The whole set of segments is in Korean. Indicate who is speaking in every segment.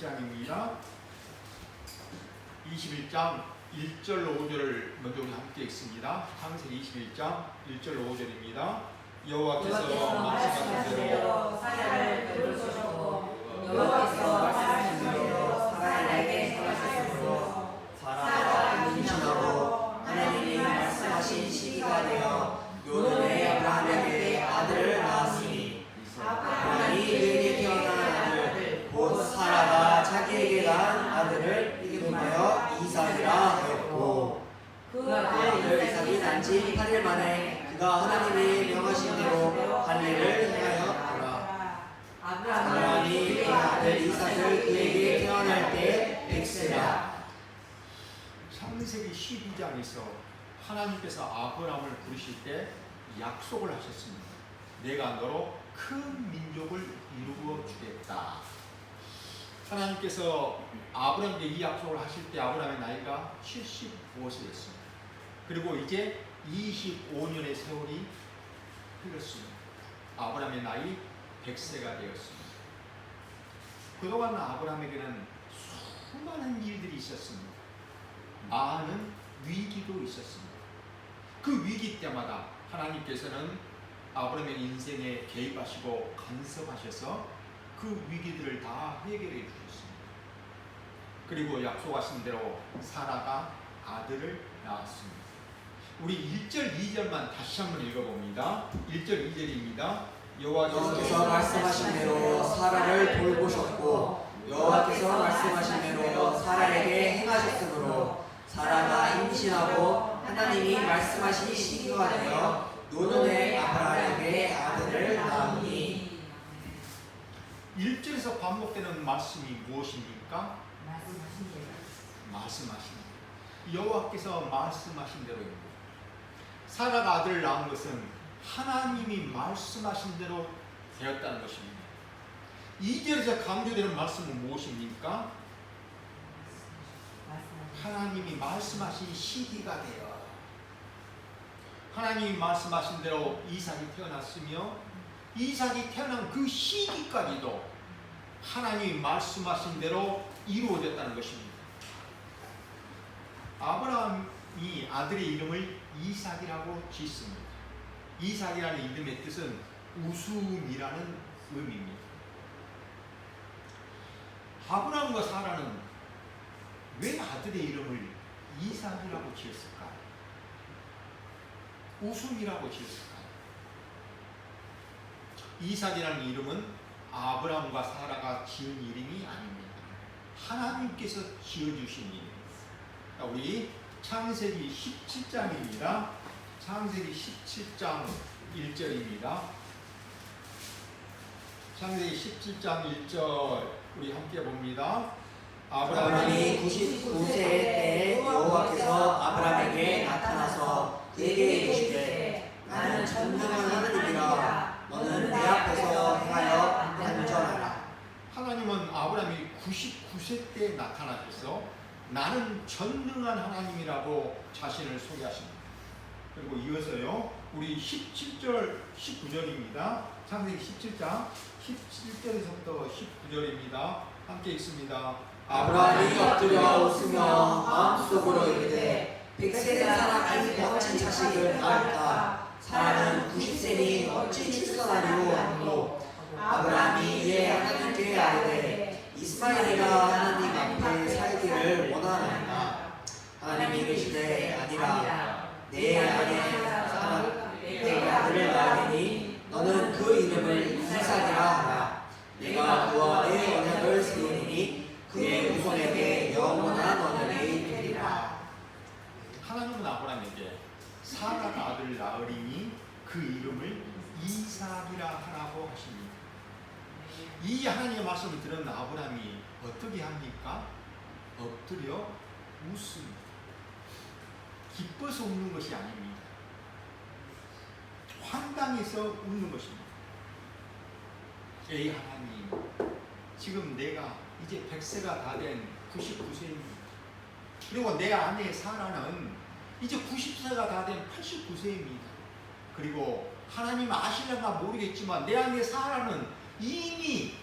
Speaker 1: 21장입니다. 21장 1절로 5절을 먼저 우리 함께 읽습니다. 창세기 21장 1절로 5절입니다. 여호와께서 말씀하신 대로
Speaker 2: 사라를 돌보셨고 여호와께서 말씀하신 대로 사라에게 행하셨으므로 사라가 임신하고 하나님이 말씀하신 시기가 되어 노년에 아브라함에게 아들을 낳았으니 아브라함이 그에게 태어난 아들 곧 사라가 자기에게 낳은 아들을 이름하여 이삭이라 하였고 그 아들 이삭이 난 지 8일 만에 그가 하나님이 명하신 대로 할 일을 행하였더라. 아브라함이 그의 아들 이삭을 그에게 태어날 때 100세라.
Speaker 1: 창세기 12장에서 하나님께서 아브라함을 부르실 때 약속을 하셨습니다. 내가 너로 큰 민족을 이루어 주겠다. 하나님께서 아브라함에게 이 약속을 하실 때 아브라함의 나이가 75세였습니다. 그리고 이제 25년의 세월이 흘렀습니다. 아브라함의 나이 100세가 되었습니다. 그동안 아브라함에게는 수많은 일들이 있었습니다. 많은 위기도 있었습니다. 그 위기 때마다 하나님께서는 아브라함의 인생에 개입하시고 간섭하셔서 그 위기들을 다 해결해 주셨습니다. 그리고 약속하신 대로 사라가 아들을 낳았습니다. 우리 1절, 2절만 다시 한번 읽어봅니다. 1절, 2절입니다.
Speaker 2: 여호와께서 말씀하신 대로 사라를 돌보셨고 여호와께서 말씀하신 대로 사라에게 행하셨으므로 사라가 임신하고 하나님이 말씀하신 시기가 되어 노년에 아브라함에게 아들을 낳으니.
Speaker 1: 1절에서 반복되는 말씀이 무엇입니까? 말씀하신 대로. 여호와께서 말씀하신 대로입니다. 사라가 아들을 낳은 것은 하나님이 말씀하신 대로 되었다는 것입니다. 2절에서 강조되는 말씀은 무엇입니까? 하나님이 말씀하신 시기가 되어 하나님이 말씀하신 대로 이삭이 태어났으며 이삭이 태어난 그 시기까지도 하나님이 말씀하신 대로 이루어졌다는 것입니다. 아브라함이 아들의 이름을 이삭이라고 짓습니다. 이삭이라는 이름의 뜻은 웃음이라는 의미입니다. 아브라함과 사라는 왜 아들의 이름을 이삭이라고 지었을까요? 웃음이라고 지었을까요? 이삭이라는 이름은 아브라함과 사라가 지은 이름이 아닙니다. 하나님께서 지어주신 이름입니다. 우리 창세기 17장입니다. 창세기 17장 1절입니다. 창세기 17장 1절 우리 함께 봅니다.
Speaker 2: 아브라함이 99세의 때에 여호와께서 아브라함에게 나타나서 그에게 이르시되 나는 전능한 하나님이라 너는 내 앞에서 행하여 안전하라.
Speaker 1: 하나님은 아브라함이 99세 때 나타나셔서 나는 전능한 하나님이라고 자신을 소개하십니다. 그리고 이어서요 우리 17절 19절입니다. 창세기 17장 17절에서부터 19절입니다. 함께 읽습니다.
Speaker 2: 아브라함이 엎드려 웃으며 마음속으로 이르되 100세 된 사람이 어찌 자식을 낳을까? 사라는 90세니 어찌 출산하리요 하고 아브라함이 이에 하나님께 아뢰되 이스마엘이가 하나님 앞에 살기를 원하나이다. 하나님이 이르시되 아니라 내 아내 사라가 내게 아들을 낳으리니 너는 그 이름을 이삭이라 하라. 내가 그와 내 언약을 세우리니 그의 후손에게 영원한 언약이 되리라.
Speaker 1: 하나님은 아브라함에게 사라가 아들을 낳으리니 그 이름을 이삭이라 하라고 하십니다. 이 하나님의 말씀을 들은 아브라함이 어떻게 합니까? 엎드려 웃습니다. 기뻐서 웃는 것이 아닙니다. 황당해서 웃는 것입니다. 에이 하나님, 지금 내가 이제 100세가 다 된 99세입니다. 그리고 내 아내 사라는 이제 90세가 다 된 89세입니다. 그리고 하나님 아시려나 모르겠지만 내 아내 사라는 이미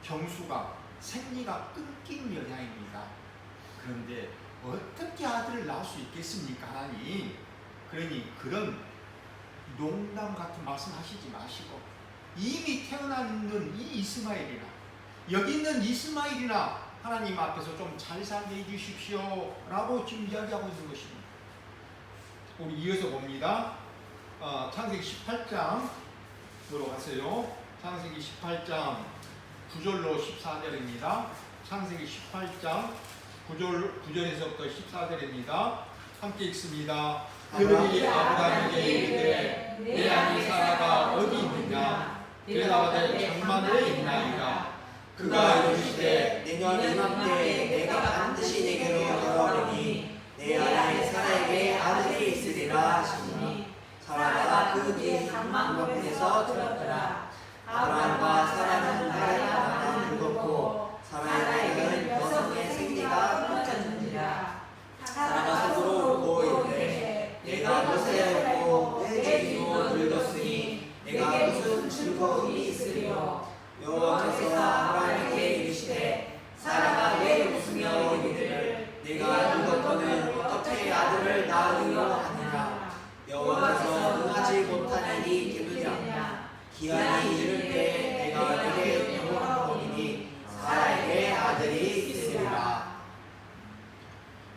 Speaker 1: 경수가 생리가 끊긴 여자입니다. 그런데 어떻게 아들을 낳을 수 있겠습니까, 하나님? 그러니 그런 농담 같은 말씀 하시지 마시고 이미 태어나 있는 이 이스마엘이나 여기 있는 이스마엘이나 하나님 앞에서 좀 잘 살게 해주십시오 라고 지금 이야기하고 있는 것입니다. 우리 이어서 봅니다. 창세기 18장으로 갔어요. 창세기 18장 9절로 14절입니다. 창세기 18장 9절에서부터 14절입니다. 함께 읽습니다. 그들이 아브라함에게 이르되 내 아내 사라가 어디 있느냐? 대답하되 장마늘에 있나이다.
Speaker 2: 그가 이르시되 내년 이맘때에 내가 반드시 내게로 돌아오리니 내 아내 사라에게 아들이 있으리라 하시니 사라가 그 뒤에 장막문에서 들었더라. 아브라함과 사라는 나이가 많아 늙었고 사라에게는 여성의 생리가 끊어졌느니라. 사라가 속으로 울고 이르되 내가 노쇠하였고 내 주인도 늙었으니 내가 무슨 즐거움이 있으리요. 여호와께서 아브라함에게 이르시되 사라가 왜 웃으며 이르기를 내가 늙었거늘 어떻게 아들을 낳으리요 하느냐. 여호와께서 응하지 못하는 이 때문이라. 기한이 이를 때 내가 그에게 명령하노니 사라에게 아들이 있으리라.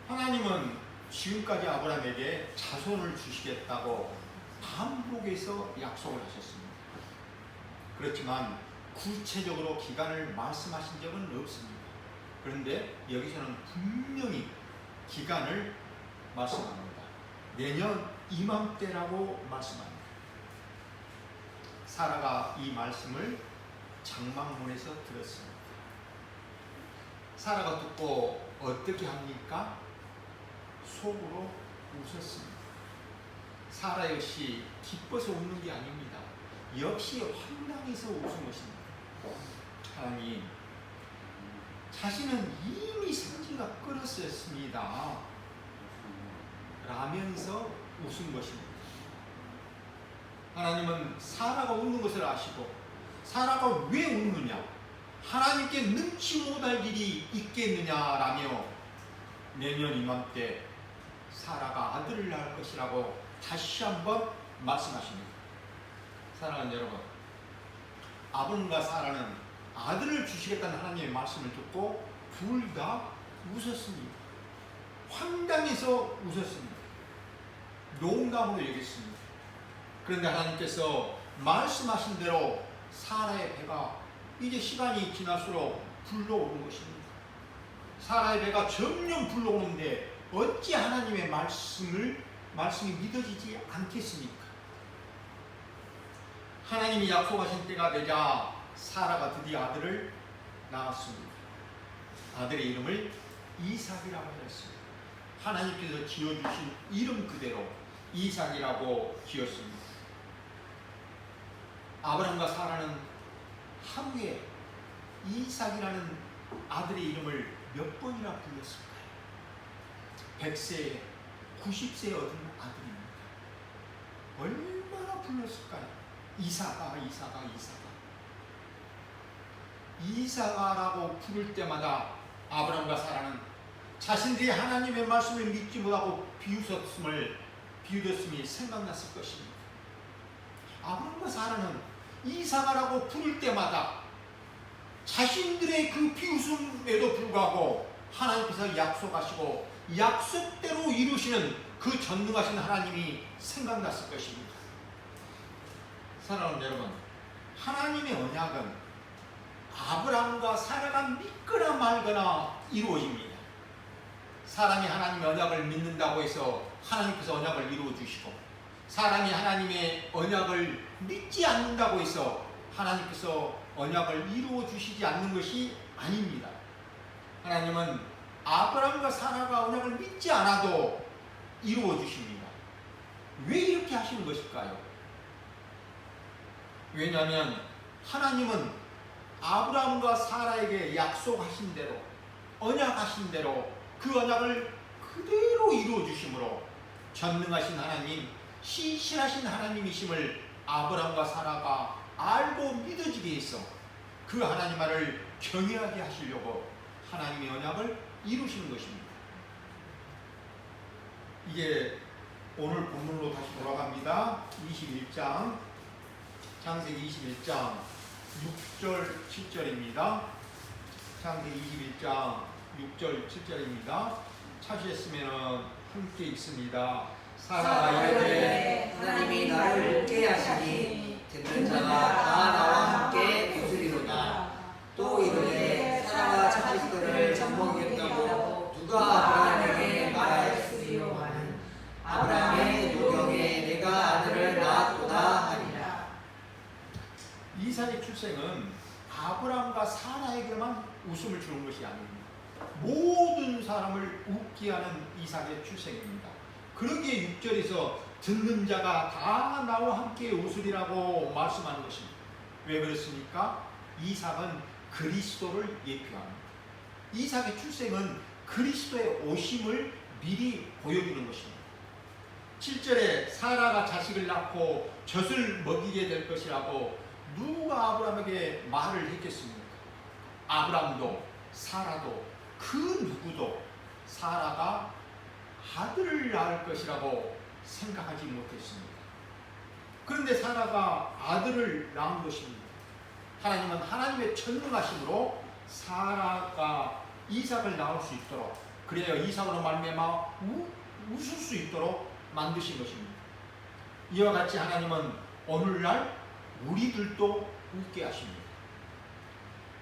Speaker 1: 하나님은 지금까지 아브라함에게 자손을 주시겠다고 반복해서 약속을 하셨습니다. 그렇지만 구체적으로 기간을 말씀하신 적은 없습니다. 그런데 여기서는 분명히 기간을 말씀합니다. 내년 이맘때라고 말씀합니다. 사라가 이 말씀을 장막문에서 들었습니다. 사라가 듣고 어떻게 합니까? 속으로 웃었습니다. 사라 역시 기뻐서 웃는 게 아닙니다. 역시 황당해서 웃은 것입니다. 하나님, 자신은 이미 생지가 끓었었습니다 라면서 웃은 것입니다. 하나님은 사라가 웃는 것을 아시고 사라가 왜 웃느냐, 하나님께 능치 못할 일이 있겠느냐라며 내년 이맘때 사라가 아들을 낳을 것이라고 다시 한번 말씀하십니다. 사랑하는 여러분, 아브람과 사라는 아들을 주시겠다는 하나님의 말씀을 듣고 둘 다 웃었습니다. 황당해서 웃었습니다. 농담으로 여겼습니다. 그런데 하나님께서 말씀하신 대로 사라의 배가 이제 시간이 지날수록 불러오는 것입니다. 사라의 배가 점점 불러오는데 어찌 하나님의 말씀이 믿어지지 않겠습니까? 하나님이 약속하신 때가 되자 사라가 드디어 아들을 낳았습니다. 아들의 이름을 이삭이라고 하였습니다. 하나님께서 지어주신 이름 그대로 이삭이라고 지었습니다. 아브라함과 사라는 하루에 이삭이라는 아들의 이름을 몇 번이나 불렀을까요? 100세에 90세에 얻은 아들입니다. 얼마나 불렀을까요? 이삭아라고 부를 때마다 아브라함과 사라는 자신들이 하나님의 말씀을 믿지 못하고 비웃었음이 생각났을 것입니다. 아브라함과 사라는 이삭아라고 부를 때마다 자신들의 그 비웃음에도 불구하고 하나님께서 약속하시고 약속대로 이루시는 그 전능하신 하나님이 생각났을 것입니다. 사랑하는 여러분, 하나님의 언약은 아브라함과 사라가 믿거나 말거나 이루어집니다. 사람이 하나님의 언약을 믿는다고 해서 하나님께서 언약을 이루어 주시고, 사람이 하나님의 언약을 믿지 않는다고 해서 하나님께서 언약을 이루어 주시지 않는 것이 아닙니다. 하나님은 아브라함과 사라가 언약을 믿지 않아도 이루어 주십니다. 왜 이렇게 하시는 것일까요? 왜냐하면 하나님은 아브라함과 사라에게 약속하신 대로, 언약하신 대로 그 언약을 그대로 이루어 주심으로 전능하신 하나님, 신실하신 하나님이심을 아브라함과 사라가 알고 믿어지게 해서 그 하나님만을 경외하게 하시려고 하나님의 언약을 이루시는 것입니다. 이게 오늘 본문으로 다시 돌아갑니다. 21장, 창세기 21장 6절 7절입니다. 창세기 21장 6절 7절입니다. 찾으셨으면 함께 읽습니다. 사라가 이르되
Speaker 2: 하나님이 나를 웃게 하시니 듣는 자가 다 나와 함께 웃으리로다. 또 이르되 사라가 자식들을 젖먹였다고 누가 아브라함에게 말하였으리요 하는 아브라함의 노경에 내가 아들을 낳았도다 하리라.
Speaker 1: 이삭의 출생은 아브라함과 사라에게만 웃음을 주는 것이 아닙니다. 모든 사람을 웃게 하는 이삭의 출생입니다. 그러기에 6절에서 듣는 자가 다 나와 함께 웃으리라고 말씀하는 것입니다. 왜 그렇습니까? 이삭은 그리스도를 예표합니다. 이삭의 출생은 그리스도의 오심을 미리 보여주는 것입니다. 7절에 사라가 자식을 낳고 젖을 먹이게 될 것이라고 누가 아브라함에게 말을 했겠습니까? 아브라함도 사라도 그 누구도 사라가 아들을 낳을 것이라고 생각하지 못했습니다. 그런데 사라가 아들을 낳은 것입니다. 하나님은 하나님의 전능하심으로 사라가 이삭을 낳을 수 있도록, 그래야 이삭으로 말미암아 웃을 수 있도록 만드신 것입니다. 이와 같이 하나님은 오늘날 우리들도 웃게 하십니다.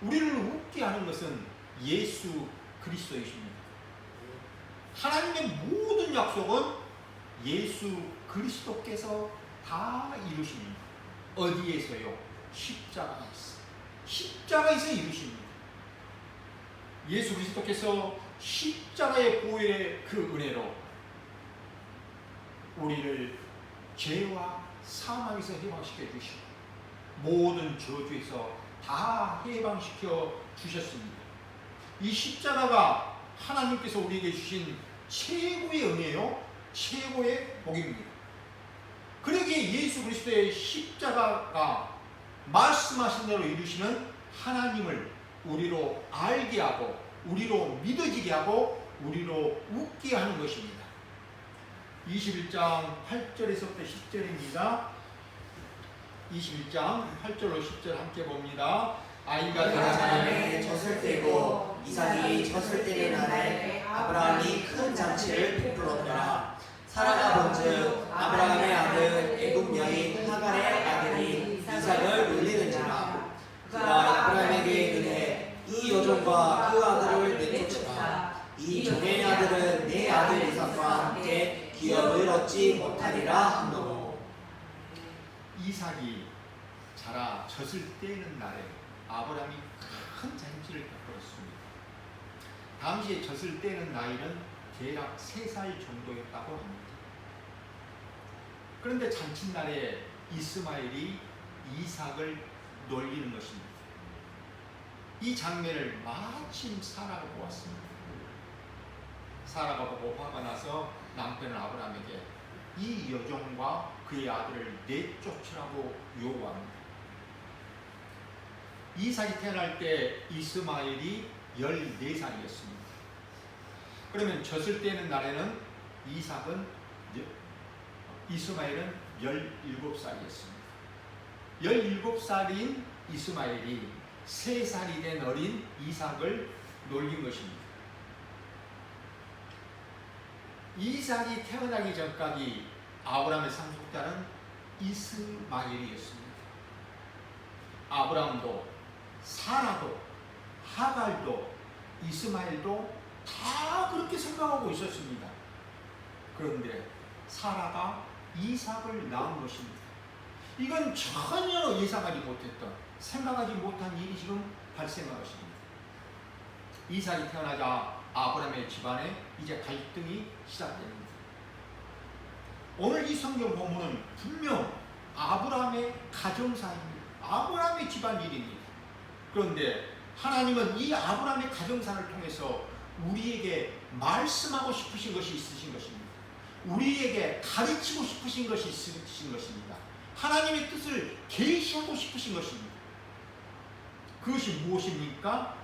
Speaker 1: 우리를 웃게 하는 것은 예수 그리스도이십니다. 하나님의 모든 약속은 예수 그리스도께서 다 이루십니다. 어디에서요? 십자가에서. 십자가에서 이루십니다. 예수 그리스도께서 십자가의 보혈의 그 은혜로 우리를 죄와 사망에서 해방시켜 주시고 모든 저주에서 다 해방시켜 주셨습니다. 이 십자가가 하나님께서 우리에게 주신 최고의 은혜요, 최고의 복입니다. 그러기에 예수 그리스도의 십자가가 말씀하신 대로 이루시는 하나님을 우리로 알게 하고 우리로 믿어지게 하고 우리로 웃게 하는 것입니다. 21장 8절에서부터 10절입니다. 21장 8절로 10절 함께 봅니다. 아이가 된
Speaker 2: 사람의 젖을 떼고 이삭이 젖을 떼는 날에 아브라함이 큰 잔치를 베풀었더라. 사라가 본즉 아브라함의 아들 애굽 여인 하갈의 아들이 이삭을 놀리는지라. 그가 아브라함에게 이르되 이 여종과 그 아들을 내쫓으라. 이 종의 아들은 내 아들 이삭과 함께 기업을 얻지 못하리라 하노.
Speaker 1: 이삭이 자라 젖을 떼는 날에 아브라함이 큰 잔치를 베풀었습니다. 당시에 젖을 떼는 나이는 대략 3살 정도였다고 합니다. 그런데 잔칫날에 이스마엘이 이삭을 놀리는 것입니다. 이 장면을 마침 사라가 보았습니다. 사라가 보고 화가 나서 남편 아브라함에게 이 여종과 그의 아들을 내쫓으라고 요구합니다. 이삭이 태어날 때 이스마엘이 14살이었습니다. 그러면 젖을 떼는 날에는 이스마엘은 17살이었습니다. 17살인 이스마엘이 3살이 된 어린 이삭을 놀린 것입니다. 이삭이 태어나기 전까지 아브라함의 상속자는 이스마엘이었습니다. 아브라함도 사라도 하갈도 이스마엘도 다 그렇게 생각하고 있었습니다. 그런데 사라가 이삭을 낳은 것입니다. 이건 전혀 예상하지 못했던, 생각하지 못한 일이 지금 발생한 것입니다. 이삭이 태어나자 아브라함의 집안에 이제 갈등이 시작됩니다. 오늘 이 성경 본문은 분명 아브라함의 가정사입니다. 아브라함의 집안일입니다. 그런데 하나님은 이 아브라함의 가정사를 통해서 우리에게 말씀하고 싶으신 것이 있으신 것입니다. 우리에게 가르치고 싶으신 것이 있으신 것입니다. 하나님의 뜻을 계시하고 싶으신 것입니다. 그것이 무엇입니까?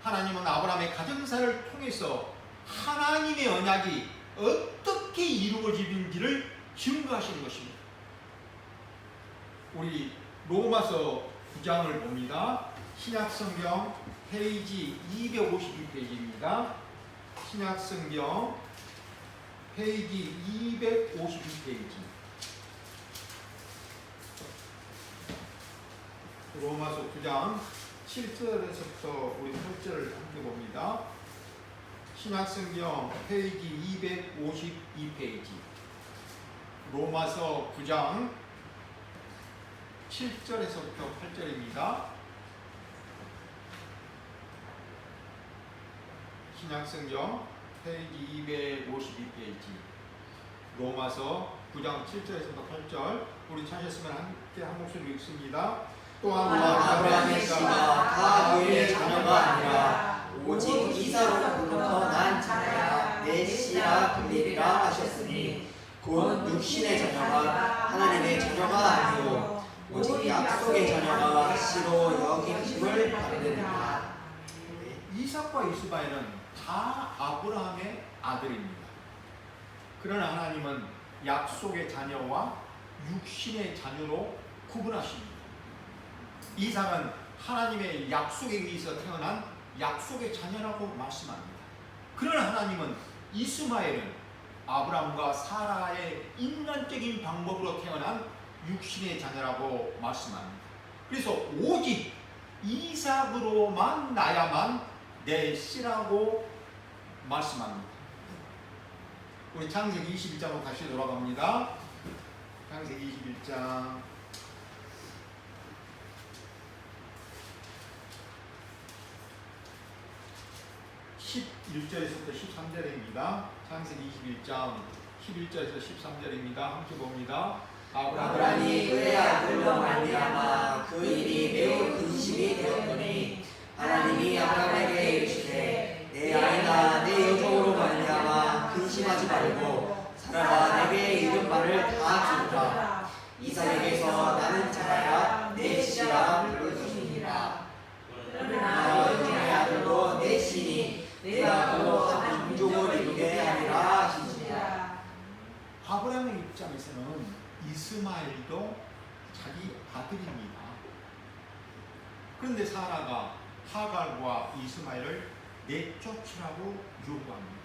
Speaker 1: 하나님은 아브라함의 가정사를 통해서 하나님의 언약이 어떻게 이루어지는지를 증거하시는 것입니다. 우리 로마서 9장을 봅니다. 신약성경 페이지 252페이지입니다. 신약성경 페이지 252페이지. 로마서 9장 7절에서부터 우리 8절을 함께 봅니다. 신약성경 페이지 252페이지. 로마서 9장 7절에서부터 8절입니다. 신약성경 페이지 252페이지. 로마서 9장 7절에서부터 8절. 우리 찾으시면 함께 한 목소리 읽습니다. 또한
Speaker 2: 아브라함의 씨가 다 노예의 자녀가 아니라 오직 이사로 불러서 난 자라야 내 씨라 불리리라 하셨으니 곧 육신의 자녀가 하나님의 자녀가 아니요 오직 약속의 자녀가 씨로 여김을 받느니라.
Speaker 1: 이삭과 이스마엘은 다 아브라함의 아들입니다. 그러나 하나님은 약속의 자녀와 육신의 자녀로 구분하십니다. 이삭은 하나님의 약속에 의해서 태어난 약속의 자녀라고 말씀합니다. 그러나 하나님은 이스마엘은 아브라함과 사라의 인간적인 방법으로 태어난 육신의 자녀라고 말씀합니다. 그래서 오직 이삭으로만 나야만 내 씨라고 말씀합니다. 우리 창세기 21장으로 다시 돌아갑니다. 창세기 21장 11절에서부터 13절입니다. 창세기 21장 11절에서 13절입니다. 함께 봅니다.
Speaker 2: 아브라함이 그의 아들로 말미암아 그 일이 매우 근심이 되었더니 하나님이 아브라함에게 이르시되 내 아이나 내 여종으로 말미암아 근심하지 말고 사라가 내게 이른 말을 다 들으라. 이삭에게서 나는 자라야 내 씨라 부를 것이니라. 그러나 여종의 아들도 내 씨니 내가 그로 한 민족을 이루게 하리라 하시니라.
Speaker 1: 아브라함의 입장에서는 이스마엘도 자기 아들입니다. 그런데 사라가 하갈과 이스마엘을 내쫓으라고 요구합니다.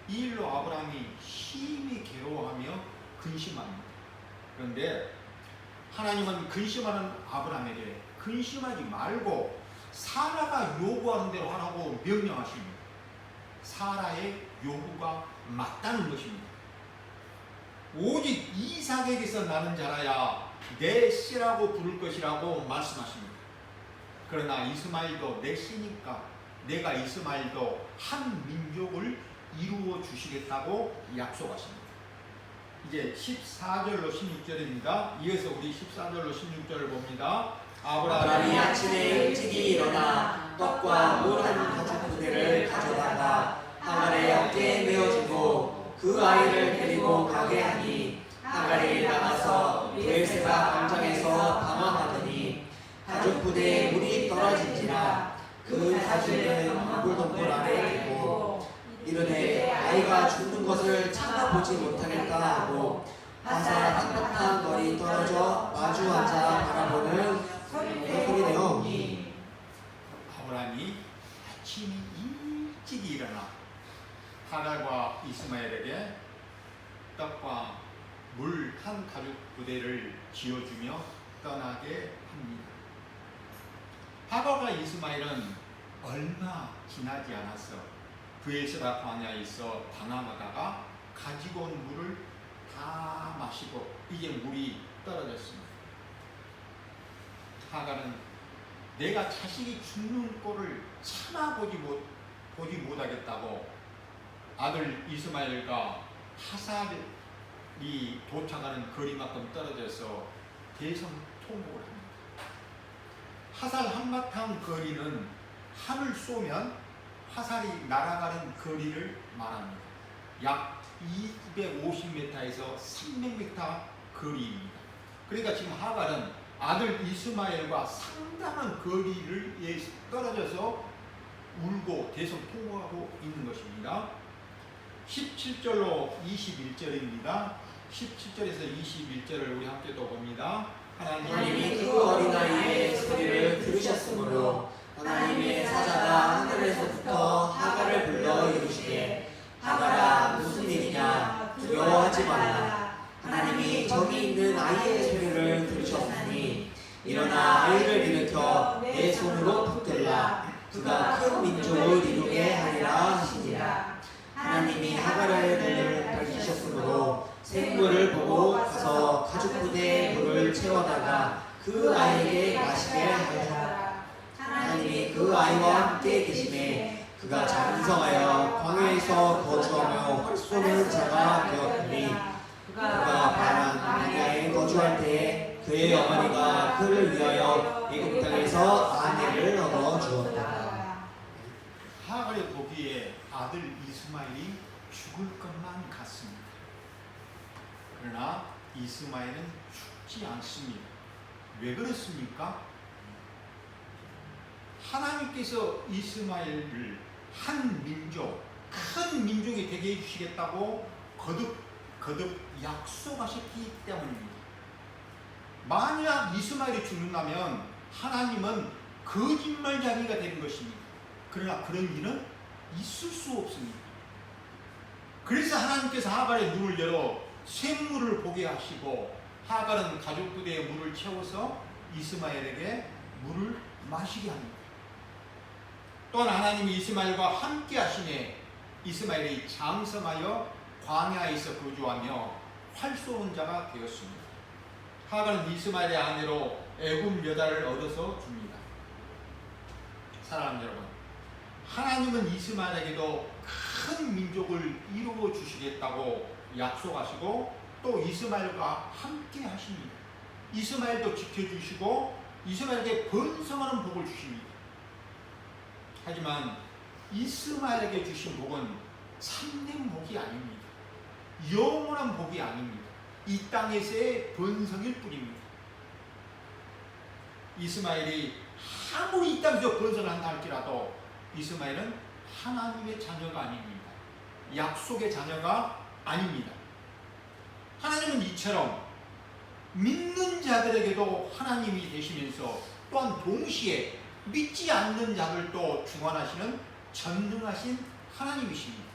Speaker 1: 이 일로 아브라함이 심히 괴로워하며 근심합니다. 그런데 하나님은 근심하는 아브라함에게 근심하지 말고 사라가 요구하는 대로 하라고 명령하십니다. 사라의 요구가 맞다는 것입니다. 오직 이삭에게서 나는 자라야 내 씨라고 부를 것이라고 말씀하십니다. 그러나 이스마엘도 내 씨니까 내가 이스마엘도 한 민족을 이루어 주시겠다고 약속하십니다. 이제 14절로 16절입니다. 이어서 우리 14절로 16절을 봅니다.
Speaker 2: 아브라함이 아침에 일찍이 일어나 떡과 물 한 가죽 부대를 가져다가 하갈의 어깨에 메어주고 그 아이를 데리고 가게 하니 하갈이 나가서 브엘세바 광장에서 방황하더니 가죽 부대에 물이 떨어진지라 그 가죽은 물동굴 아래에 두고 이르되 아이가 죽는 것을 참아보지 못하겠다 하고 화살 한바탕 거리 떨어져 마주 앉아 바라보는 소리내오니
Speaker 1: 아브라함이 아침이 일찍 일어나 하갈과 이스마엘에게 떡과 물 한 가죽 부대를 지어주며 떠나게 합니다. 하갈과 이스마엘은 얼마 지나지 않았어 브엘세바 광야에 있어 방황하다가 가지고 온 물을 다 마시고 이제 물이 떨어졌습니다. 하갈은 내가 자식이 죽는 꼴을 참아보지 못하겠다고 아들 이스마엘과 화살이 도착하는 거리만큼 떨어져서 대성통곡을 합니다. 화살 한바탕 거리는 한을 쏘면 화살이 날아가는 거리를 말합니다. 약 250m에서 300m 거리입니다. 그러니까 지금 하갈은 아들 이스마엘과 상당한 거리를 떨어져서 울고 대성통곡하고 있는 것입니다. 17절로 21절입니다. 17절에서 21절을 우리 함께 또 봅니다.
Speaker 2: 하나님이 그 어린아이의 소리를 들으셨으므로 하나님의 사자가 하늘에서부터 하갈을 불러 이르시되 하갈아 무슨 일이냐 두려워하지 말라. 하나님이 저기 있는 아이의 소리를 들으셨으니 일어나 아이를 일으켜 내 손으로 붙들라. 그가 큰 민족을 이루게 하리라 하시니라. 하나님이 하갈의 눈을 밝히셨으므로 샘물을 보고 가서 가죽 부대에 물을 채워다가 그 아이에게 마시게 하였다. 하나님이 그 아이와 함께 계심에 그가 장성하여 광야에서 거주하며 활 쏘는 자가 되었으니 그가 바란 아내에 거주할 때에 그의 어머니가 그를 위하여 애굽 땅에서 아내를 얻어 주었다.
Speaker 1: 하갈이 보기에 아들 이스마엘이 죽을 것만 같습니다. 그러나 이스마엘은 죽지 않습니다. 왜 그렇습니까? 하나님께서 이스마엘을 한 민족, 큰 민족이 되게 해주시겠다고 거듭 약속하셨기 때문입니다. 만약 이스마엘이 죽는다면 하나님은 거짓말쟁이가 되는 것입니다. 그러나 그런 일은 있을 수 없습니다. 그래서 하나님께서 하갈의 눈을 열어 샘물을 보게 하시고 하갈은 가죽 부대에 물을 채워서 이스마엘에게 물을 마시게 합니다. 또한 하나님이 이스마엘과 함께 하시니 이스마엘이 장성하여 광야에서 거주하며 활 쏘는 자가 되었습니다. 하갈은 이스마엘의 아내로 애굽 여자를 얻어서 줍니다. 사랑하는 여러분, 하나님은 이스마엘에게도 큰 민족을 이루어 주시겠다고 약속하시고 또 이스마엘과 함께 하십니다. 이스마엘도 지켜주시고 이스마엘에게 번성하는 복을 주십니다. 하지만 이스마엘에게 주신 복은 참된 복이 아닙니다. 영원한 복이 아닙니다. 이 땅에서의 번성일 뿐입니다. 이스마엘이 아무리 이 땅에서 번성한다 할지라도 이스마엘은 하나님의 자녀가 아닙니다. 약속의 자녀가 아닙니다. 하나님은 이처럼 믿는 자들에게도 하나님이 되시면서 또한 동시에 믿지 않는 자들도 중환하시는 전능하신 하나님이십니다.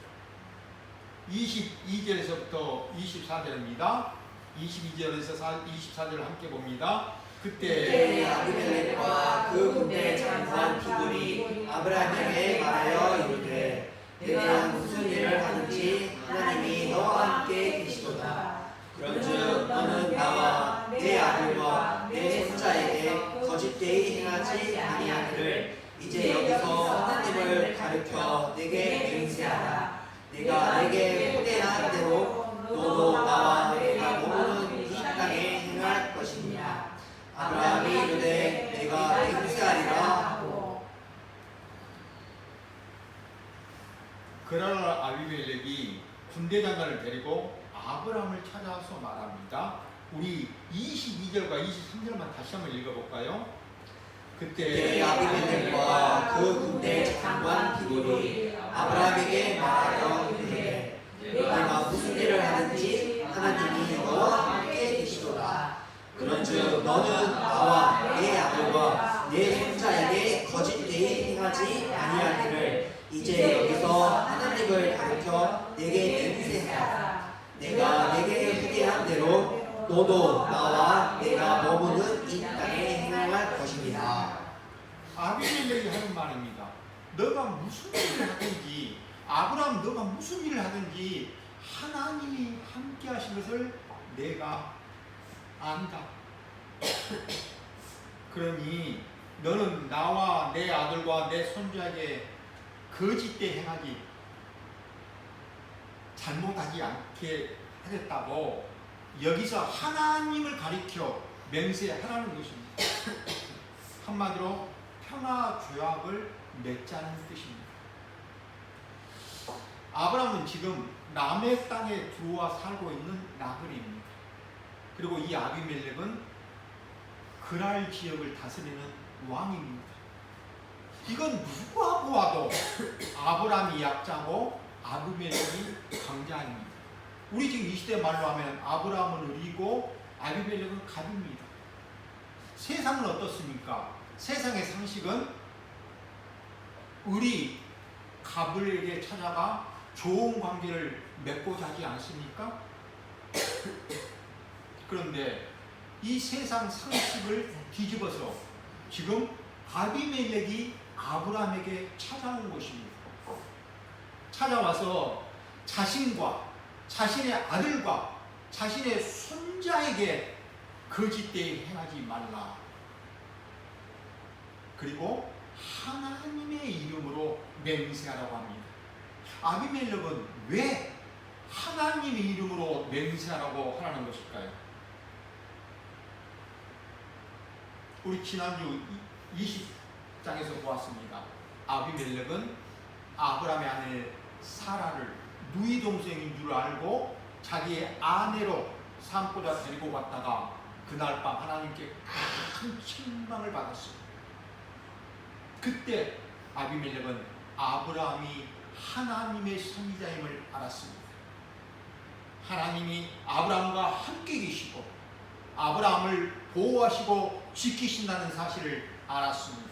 Speaker 1: 22절에서부터 24절입니다. 22절에서 24절을 함께 봅니다. 그때
Speaker 2: 아비멜렉과 그 군대 장관 비굴이 아브라함에게 말하여 이르되 내가 무슨 일을 하든지 하나님이 너와 함께 계시도다. 그런즉 너는 나와 내 아들과 내 손자에게 거짓되이 행하지 아니하기를 이제 여기서 하나님을 가르쳐 내게 맹세하라. 내가 내게 후대한 대로 너도 나와 내가 모르는 이 땅에 행할 것이니라. 아브라함이 이르되 내가 맹세하리라 하고.
Speaker 1: 그러나 아비멜렉이 군대 장관을 데리고 아브라함을 찾아서 말합니다. 우리 22절과 23절만 다시 한번 읽어볼까요? 그때
Speaker 2: 아비멜렉과 그 군대 장관 비굴이 아브라함에게 말하여 이르되 내가 무슨 일을 하든지 하나님이 너와 함께 계시도다. 그런즉 너는 나와 내 아들과 내 손자에게 거짓되이 행하지 아니하기를 이제 여기서 하나님을 가르쳐 내게 맹세하라. 내가 내게 후대한 대로 너도 나와 내가 머무는 이 땅에 행할 것입니다.
Speaker 1: 아비멜렉이 하는 말입니다. 너가 무슨 일을 하든지 아브라함 너가 무슨 일을 하든지 하나님이 함께 하신 것을 내가 안다. 그러니 너는 나와 내 아들과 내 손자에게 거짓되 행하지 잘못하지 않게 하겠다고 여기서 하나님을 가리켜 맹세하라는 것입니다. 한마디로 평화 조약을 맺자는 뜻입니다. 아브라함은 지금 남의 땅에 들어와 살고 있는 나그네입니다. 그리고 이 아비멜렉은 그랄 지역을 다스리는 왕입니다. 이건 누가 보아도 아브라함이 약자고 아비멜렉이 강자입니다. 우리 지금 이 시대 말로 하면 아브라함은 의리고 아비멜렉은 갑입니다. 세상은 어떻습니까? 세상의 상식은 의리 갑을에게 찾아가 좋은 관계를 맺고자 하지 않습니까? 그런데 이 세상 상식을 뒤집어서 지금 아비멜렉이 아브라함에게 찾아온 것입니다. 찾아와서 자신과 자신의 아들과 자신의 손자에게 거짓되이 행하지 말라. 그리고 하나님의 이름으로 맹세하라고 합니다. 아비멜렉은 왜 하나님의 이름으로 맹세하라고 하라는 것일까요? 우리 지난주 20장에서 보았습니다. 아비멜렉은 아브라함의 아내 사라를 누이 동생인 줄 알고 자기의 아내로 삼고자 데리고 갔다가 그날 밤 하나님께 큰 책망을 받았습니다. 그때 아비멜렉은 아브라함이 하나님의 선지자임을 알았습니다. 하나님이 아브라함과 함께 계시고 아브라함을 보호하시고 지키신다는 사실을 알았습니다.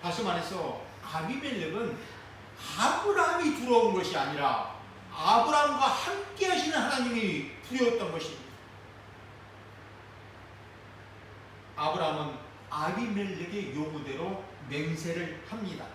Speaker 1: 다시 말해서 아비멜렉은 아브라함이 두려운 것이 아니라 아브라함과 함께 하시는 하나님이 두려웠던 것입니다. 아브라함은 아비멜렉의 요구대로 맹세를 합니다.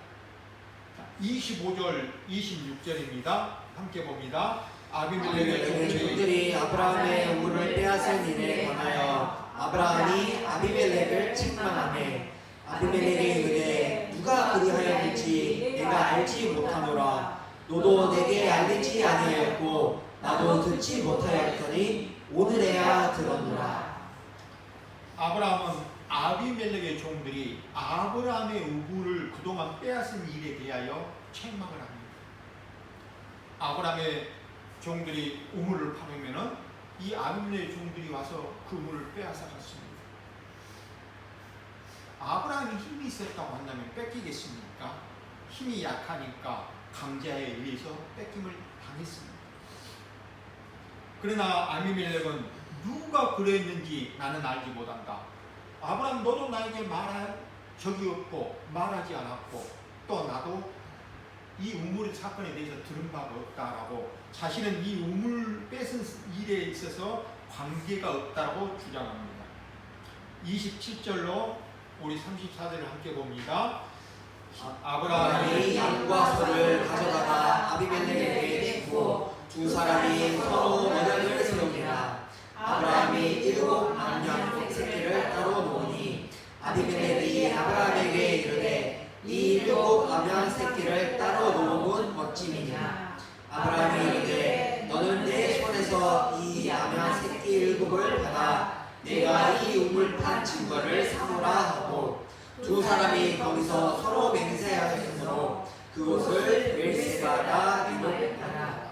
Speaker 1: 25절, 26절입니다. 함께 봅니다.
Speaker 2: 아비멜렉의 종들이 아브라함의 우물을 빼앗은 일에 관하여 아브라함이 아비멜렉을 책망하매 아비멜렉이 이르되 누가 그리하였는지 내가 알지 못하노라. 너도 내게 알리지 아니하였고 나도 듣지 못하였더니 오늘에야 들었노라.
Speaker 1: 아브라함은 아비멜렉의 종들이 아브라함의 우물을 그동안 빼앗은 일에 대하여 책망을 합니다. 아브라함의 종들이 우물을 파놓으면 이 아비멜렉의 종들이 와서 그 우물을 빼앗아 갔습니다. 아브라함이 힘이 있었다고 한다면 뺏기겠습니까? 힘이 약하니까 강자에 의해서 뺏김을 당했습니다. 그러나 아비멜렉은 누가 그랬는지 나는 알지 못한다. 아브라함 너도 나에게 말할 적이 없고 말하지 않았고 또 나도 이 우물 사건에 대해서 들은 바가 없다라고 자신은 이 우물 뺏은 일에 있어서 관계가 없다고 주장합니다. 27절로 우리 34절을 함께 봅니다.
Speaker 2: 아브라함이 양과 소를 가져다가 아비멜렉에게 주고 두 사람이 서로 언약을 세우니라. 아브라함이 7암양 새끼를 따로 놓으니 아비멜렉이 아브라함에게 이르되 이 7암양 새끼를 따로 놓은 멋짐이냐. 아브라함이 이르되 너는 내 손에서 이 암양 새끼 7을 받아 내가 이 우물 판 증거를 삼으라 하고 두 사람이 거기서 서로 맹세하였으므로 그곳을 베르세바라 이름하라.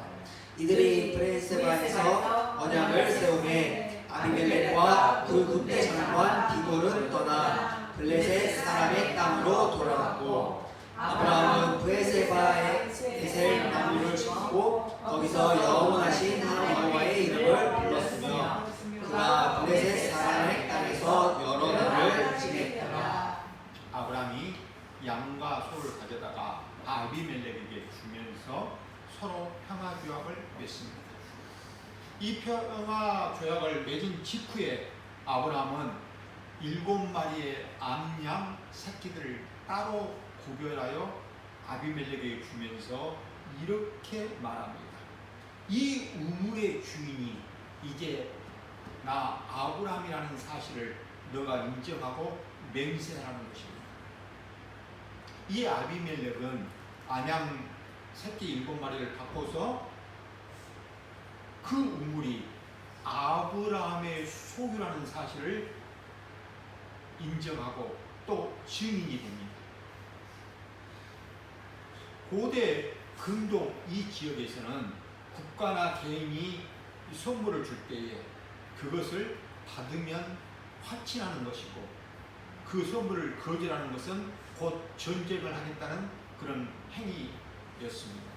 Speaker 2: 이들이 베르세바에서 언약을 세우매 아비멜렉과 그 군대 장관 비굴은 떠나 블레셋 사람의 땅으로 돌아갔고 아브라함은 베르세바에 베셀 나무를 짓고 거기서 영원하신 여호와의 이름을 불렀으며 그가 블레셋 사람의 땅에서 여러 날을 지냈더라.
Speaker 1: 아브라함이 양과 소를 가져다가 아비멜렉에게 주면서 서로 평화 조약을 맺습니다. 이 평화 조약을 맺은 직후에 아브라함은 7마리의 암양 새끼들을 따로 구별하여 아비멜렉에게 주면서 이렇게 말합니다. 이 우물의 주인이 이제 나 아브라함이라는 사실을 너가 인정하고 맹세하는 것입니다. 이 아비멜렉은 암양 새끼 7마리를 갖고서 그 우물이 아브라함의 소유라는 사실을 인정하고 또 증인이 됩니다. 고대 근동 이 지역에서는 국가나 개인이 선물을 줄 때에 그것을 받으면 화친하는 것이고, 그 선물을 거절하는 것은 곧 전쟁을 하겠다는 그런 행위였습니다.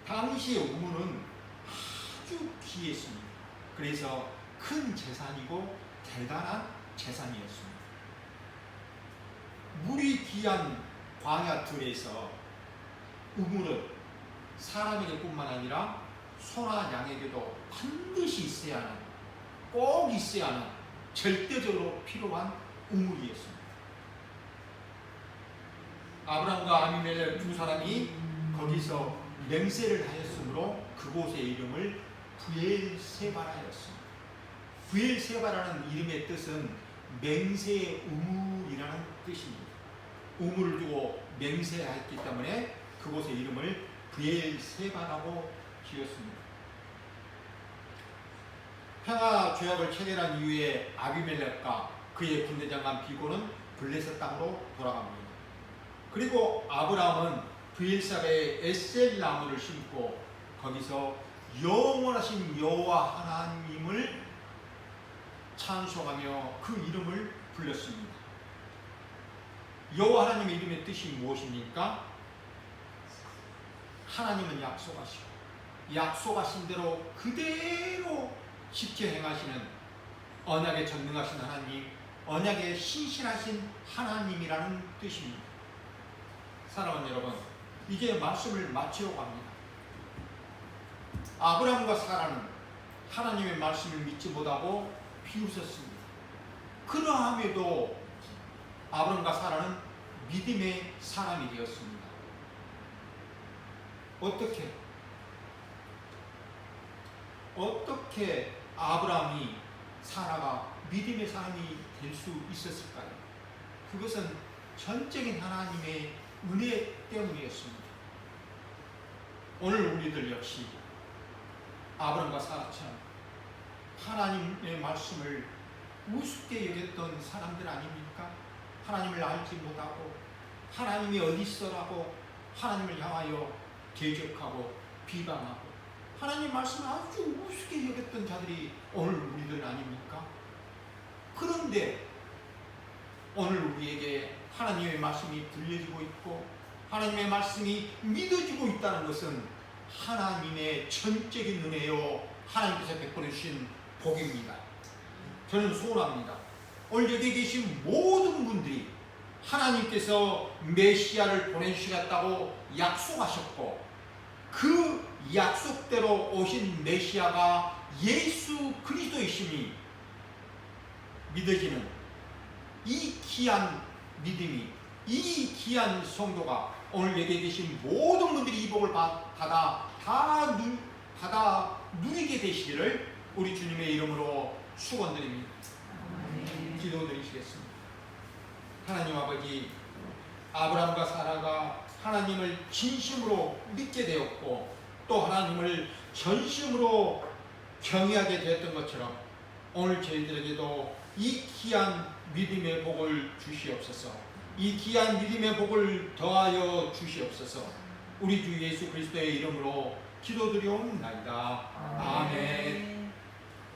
Speaker 1: 당시의 우물은 아주 귀했습니다. 그래서 큰 재산이고 대단한 재산이었습니다. 물이 귀한 광야 들에서 우물은 사람에게 뿐만 아니라 소나 양에게도 반드시 있어야 하는, 꼭 있어야 하는 절대적으로 필요한 우물이었습니다. 아브람과 아비멜렉 두 사람이 거기서 맹세를 하였으므로 그곳의 이름을 부엘세바라였습니다. 부엘세바라는 이름의 뜻은 맹세의 우물이라는 뜻입니다. 우물을 두고 맹세했기 때문에 그곳의 이름을 부엘세바라고 지었습니다. 평화 조약을 체결한 이후에 아비멜렉과 그의 군대장관 비고는 블레셋 땅으로 돌아갑니다. 그리고 아브라함은 부엘세바에 에셀 나무를 심고 거기서 영원하신 여호와 하나님을 찬송하며 그 이름을 불렀습니다. 여호와 하나님의 이름의 뜻이 무엇입니까? 하나님은 약속하시고 약속하신 대로 그대로 지켜 행하시는 언약에 전능하신 하나님, 언약에 신실하신 하나님이라는 뜻입니다. 사랑하는 여러분, 이제 말씀을 마치려고 합니다. 아브라함과 사라는 하나님의 말씀을 믿지 못하고 비웃었습니다. 그러함에도 아브라함과 사라는 믿음의 사람이 되었습니다. 어떻게 아브라함이 사라가 믿음의 사람이 될 수 있었을까요? 그것은 전적인 하나님의 은혜 때문이었습니다. 오늘 우리들 역시 아브라함과 사라처럼 하나님의 말씀을 우습게 여겼던 사람들 아닙니까? 하나님을 알지 못하고 하나님이 어디 있어라고 하나님을 향하여 대적하고 비방하고 하나님 말씀을 아주 우습게 여겼던 자들이 오늘 우리들 아닙니까? 그런데 오늘 우리에게 하나님의 말씀이 들려지고 있고 하나님의 말씀이 믿어지고 있다는 것은 하나님의 전적인 은혜요, 하나님께서 베풀어 주신 복입니다. 저는 소원합니다. 오늘 여기 계신 모든 분들이 하나님께서 메시아를 보내주시겠다고 약속하셨고 그 약속대로 오신 메시아가 예수 그리스도이심이 믿어지는 이 귀한 믿음이, 이 귀한 성도가 오늘 여기 계신 모든 분들이 이 복을 받아 누리게 되시기를 우리 주님의 이름으로 축원드립니다. 기도드리시겠습니다. 하나님 아버지, 아브라함과 사라가 하나님을 진심으로 믿게 되었고 또 하나님을 전심으로 경외하게 되었던 것처럼 오늘 저희들에게도 이 귀한 믿음의 복을 주시옵소서. 이 귀한 믿음의 복을 더하여 주시옵소서. 우리 주 예수 그리스도의 이름으로 기도드리옵나이다. 아멘.